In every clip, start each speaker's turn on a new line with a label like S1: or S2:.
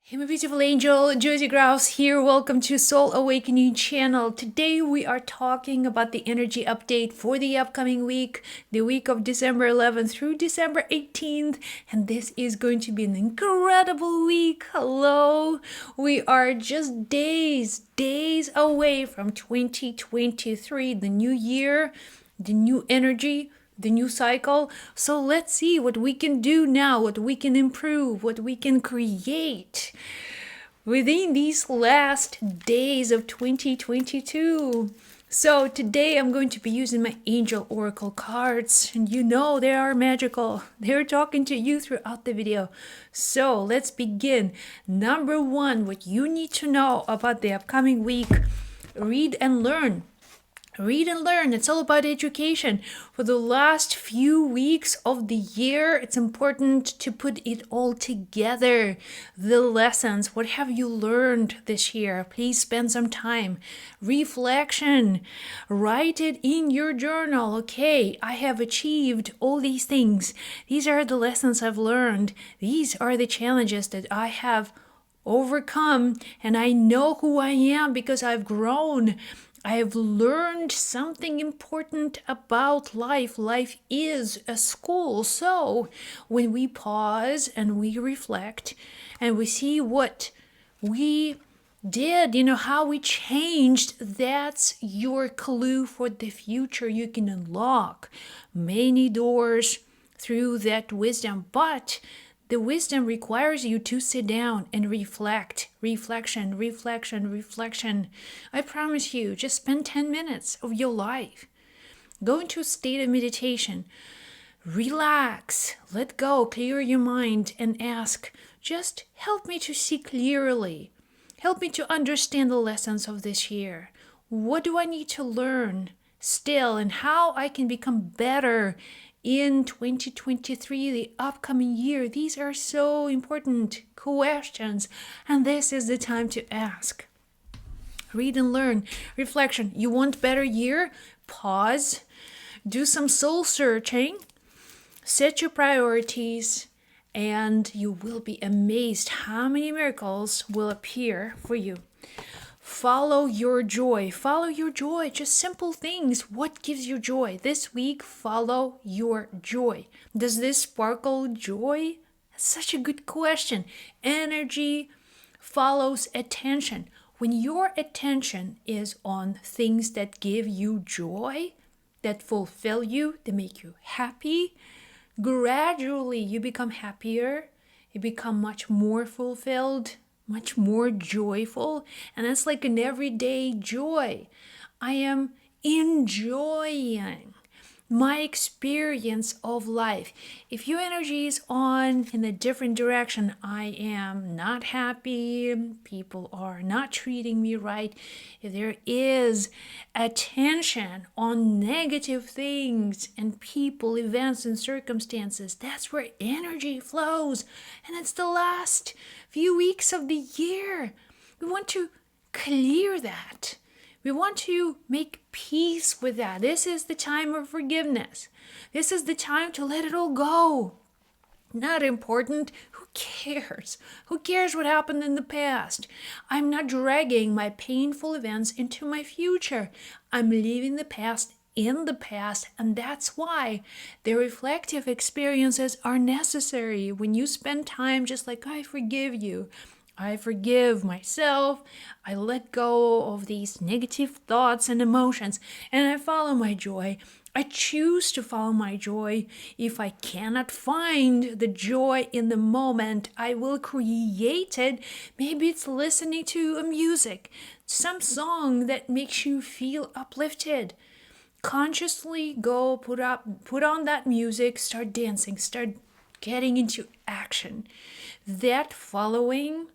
S1: Hey my beautiful angel, Josie Grouse here. Welcome to Soul Awakening channel. Today we are talking about the energy update for the upcoming week, the week of December 11th through December 18th. And this is going to be an incredible week. Hello. We are just days away from 2023, the new year, the new energy, the new cycle. So let's see what we can do now, what we can improve, what we can create within these last days of 2022. So today I'm going to be using my angel oracle cards, and you know they are magical. They're talking to you throughout the video. So let's begin. Number one, what you need to know about the upcoming week: read and learn. Read and learn. It's all about education. For the last few weeks of the year, it's important to put it all together. The lessons. What have you learned this year? Please spend some time. Reflection. Write it in your journal. Okay, I have achieved all these things. These are the lessons I've learned. These are the challenges that I have overcome, and I know who I am because I've grown. I have learned something important about life. Life is a school. So when we pause and we reflect and we see what we did, how we changed, that's your clue for the future. You can unlock many doors through that wisdom, but the wisdom requires you to sit down and reflect. Reflection. I promise you, just spend 10 minutes of your life. Go into a state of meditation. Relax. Let go. Clear your mind and ask, just help me to see clearly. Help me to understand the lessons of this year. What do I need to learn still, and how I can become better in 2023, the upcoming year? These are so important questions, and this is the time to ask. Read and learn. Reflection. You want better year? Pause. Do some soul searching. Set your priorities, and you will be amazed how many miracles will appear for you. Follow your joy. Follow your joy. Just simple things. What gives you joy? This week, follow your joy. Does this sparkle joy? That's such a good question. Energy follows attention. When your attention is on things that give you joy, that fulfill you, that make you happy, gradually you become happier. You become much more fulfilled, much more joyful, and that's like an everyday joy. I am enjoying my experience of life. If your energy is on in a different direction, I am not happy, people are not treating me right, if there is attention on negative things and people, events, and circumstances, that's where energy flows. And it's the last few weeks of the year. We want to clear that. We want to make peace with that. This is the time of forgiveness. This is the time to let it all go. Not important. Who cares? Who cares what happened in the past? I'm not dragging my painful events into my future. I'm leaving the past in the past, and that's why the reflective experiences are necessary. When you spend time just like, I forgive you, I forgive myself, I let go of these negative thoughts and emotions, and I follow my joy. I choose to follow my joy. If I cannot find the joy in the moment, I will create it. Maybe it's listening to a music, some song that makes you feel uplifted. Consciously go put on that music, start dancing, start getting into action. That following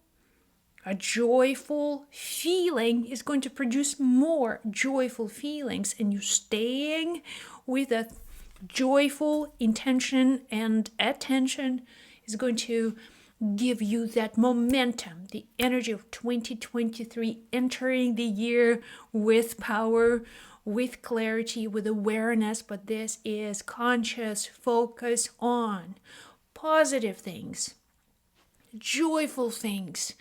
S1: a joyful feeling is going to produce more joyful feelings, and you staying with a joyful intention and attention is going to give you that momentum, the energy of 2023, entering the year with power, with clarity, with awareness. But this is conscious focus on positive things. joyful things.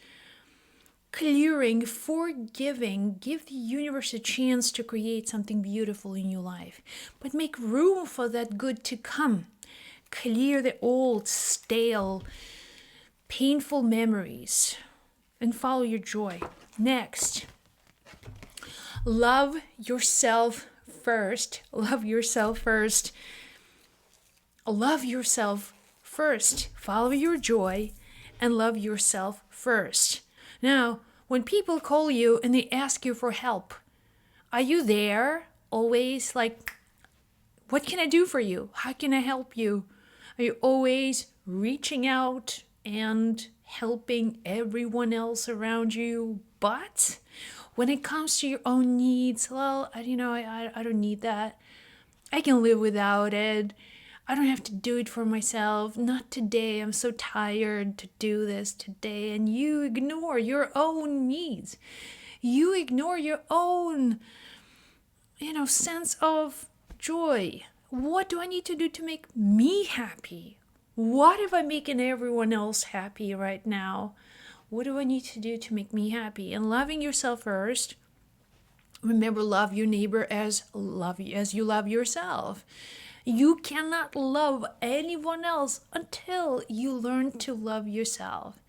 S1: Clearing, forgiving, give the universe a chance to create something beautiful in your life. But make room for that good to come. Clear the old, stale, painful memories and follow your joy. Next, love yourself first. Love yourself first. Love yourself first. Follow your joy and love yourself first. Now, when people call you and they ask you for help, are you there always like, what can I do for you? How can I help you? Are you always reaching out and helping everyone else around you? But when it comes to your own needs, well, I don't need that. I can live without it. I don't have to do it for myself. Not today. I'm so tired to do this today. And you ignore your own needs. You ignore your own, sense of joy. What do I need to do to make me happy? What if I'm making everyone else happy right now? What do I need to do to make me happy? And loving yourself first. Remember, love your neighbor as you love yourself. You cannot love anyone else until you learn to love yourself.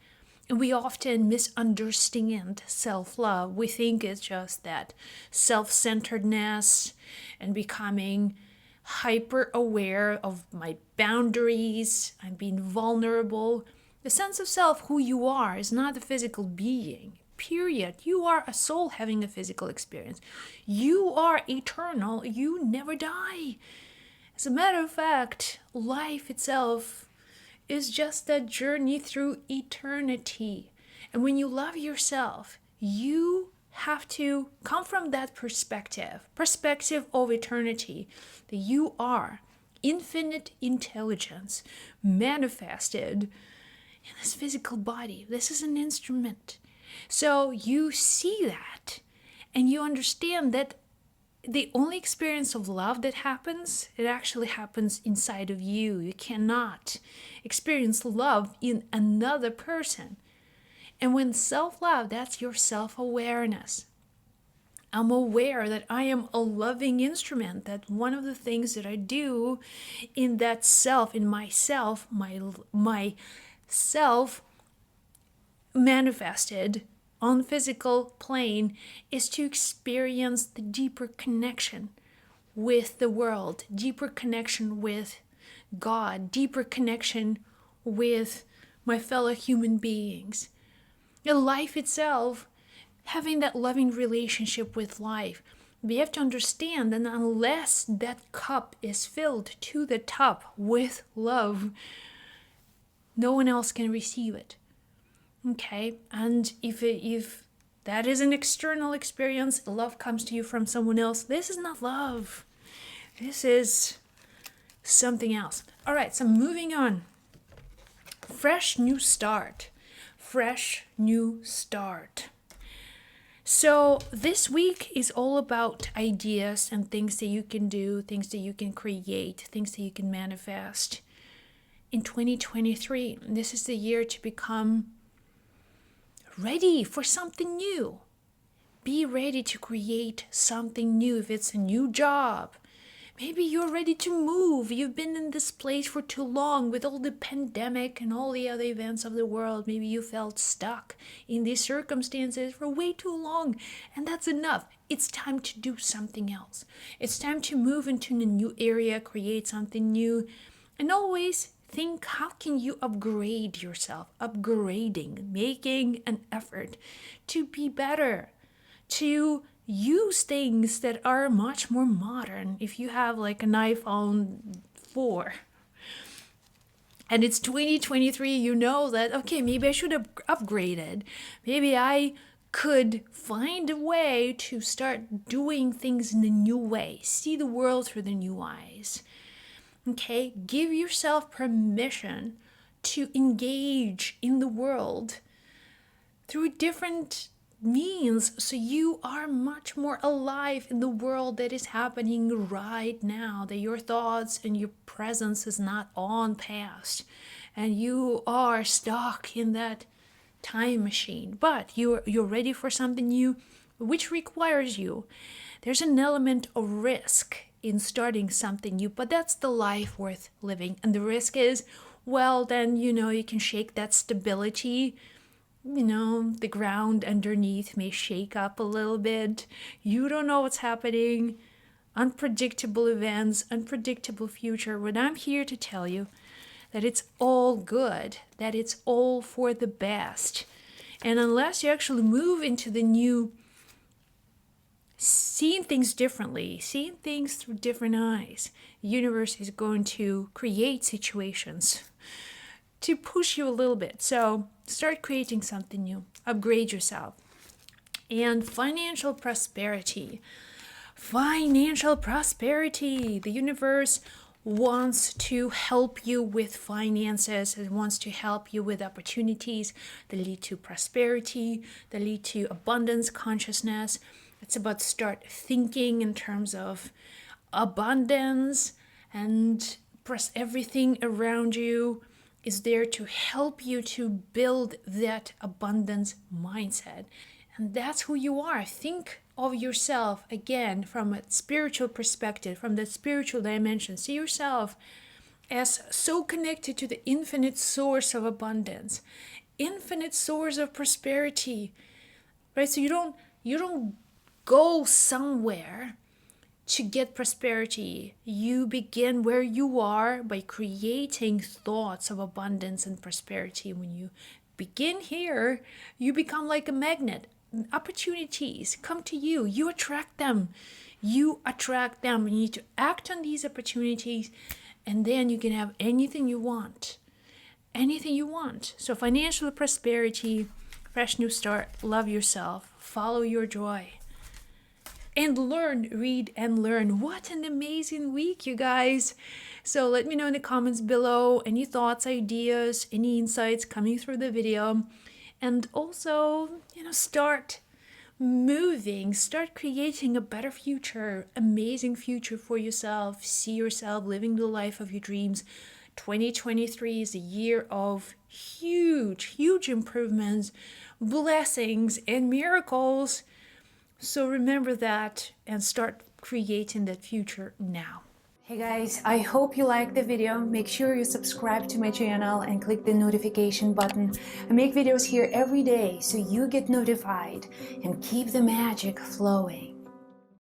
S1: And we often misunderstand self-love. We think it's just that self-centeredness and becoming hyper-aware of my boundaries and being vulnerable. The sense of self, who you are, is not a physical being. Period. You are a soul having a physical experience. You are eternal. You never die. As a matter of fact, life itself is just a journey through eternity. And when you love yourself, you have to come from that perspective of eternity, that you are infinite intelligence manifested in this physical body. This is an instrument. So you see that and you understand that the only experience of love that happens, it actually happens inside of you. You cannot experience love in another person. And when self-love, that's your self-awareness. I'm aware that I am a loving instrument, that one of the things that I do in that self, in myself, my self manifested on the physical plane is to experience the deeper connection with the world, deeper connection with God, deeper connection with my fellow human beings. The life itself, having that loving relationship with life, we have to understand that unless that cup is filled to the top with love, no one else can receive it. Okay, and if that is an external experience, love comes to you from someone else, this is not love. This is something else. All right, so moving on. Fresh new start. Fresh new start. So this week is all about ideas and things that you can do, things that you can create, things that you can manifest. In 2023, this is the year to become ready for something new. Be ready to create something new. If it's a new job, maybe you're ready to move. You've been in this place for too long with all the pandemic and all the other events of the world. Maybe you felt stuck in these circumstances for way too long, and that's enough. It's time to do something else. It's time to move into a new area, create something new, and always think, how can you upgrade yourself? Upgrading, making an effort to be better, to use things that are much more modern. If you have like an iPhone 4 and it's 2023, you know that, okay, maybe I should have upgraded. Maybe I could find a way to start doing things in a new way, see the world through the new eyes. Okay, give yourself permission to engage in the world through different means, so you are much more alive in the world that is happening right now, that your thoughts and your presence is not on past and you are stuck in that time machine, but you're ready for something new, which requires you. There's an element of risk in starting something new, but that's the life worth living. And the risk is, well, then you can shake that stability. The ground underneath may shake up a little bit. You don't know what's happening. Unpredictable events, unpredictable future. But I'm here to tell you that it's all good, that it's all for the best. And unless you actually move into the new, seeing things differently, seeing things through different eyes, the universe is going to create situations to push you a little bit. So start creating something new, upgrade yourself. And financial prosperity. Financial prosperity. The universe wants to help you with finances. It wants to help you with opportunities that lead to prosperity, that lead to abundance consciousness. It's about start thinking in terms of abundance, and everything around you is there to help you to build that abundance mindset. And that's who you are. Think of yourself again from a spiritual perspective, from the spiritual dimension. See yourself as so connected to the infinite source of abundance, infinite source of prosperity, right? So you don't go somewhere to get prosperity. You begin where you are by creating thoughts of abundance and prosperity. When you begin here, you become like a magnet. Opportunities come to you. You attract them. You attract them. You need to act on these opportunities, and then you can have anything you want. Anything you want. So financial prosperity, fresh new start, love yourself, follow your joy. And learn, read and learn. What an amazing week, you guys. So let me know in the comments below any thoughts, ideas, any insights coming through the video. And also, start moving, start creating a better future, amazing future for yourself. See yourself living the life of your dreams. 2023 is a year of huge improvements, blessings, and miracles. So remember that and start creating that future now. Hey guys, I hope you liked the video. Make sure you subscribe to my channel and click the notification button. I make videos here every day so you get notified, and keep the magic flowing.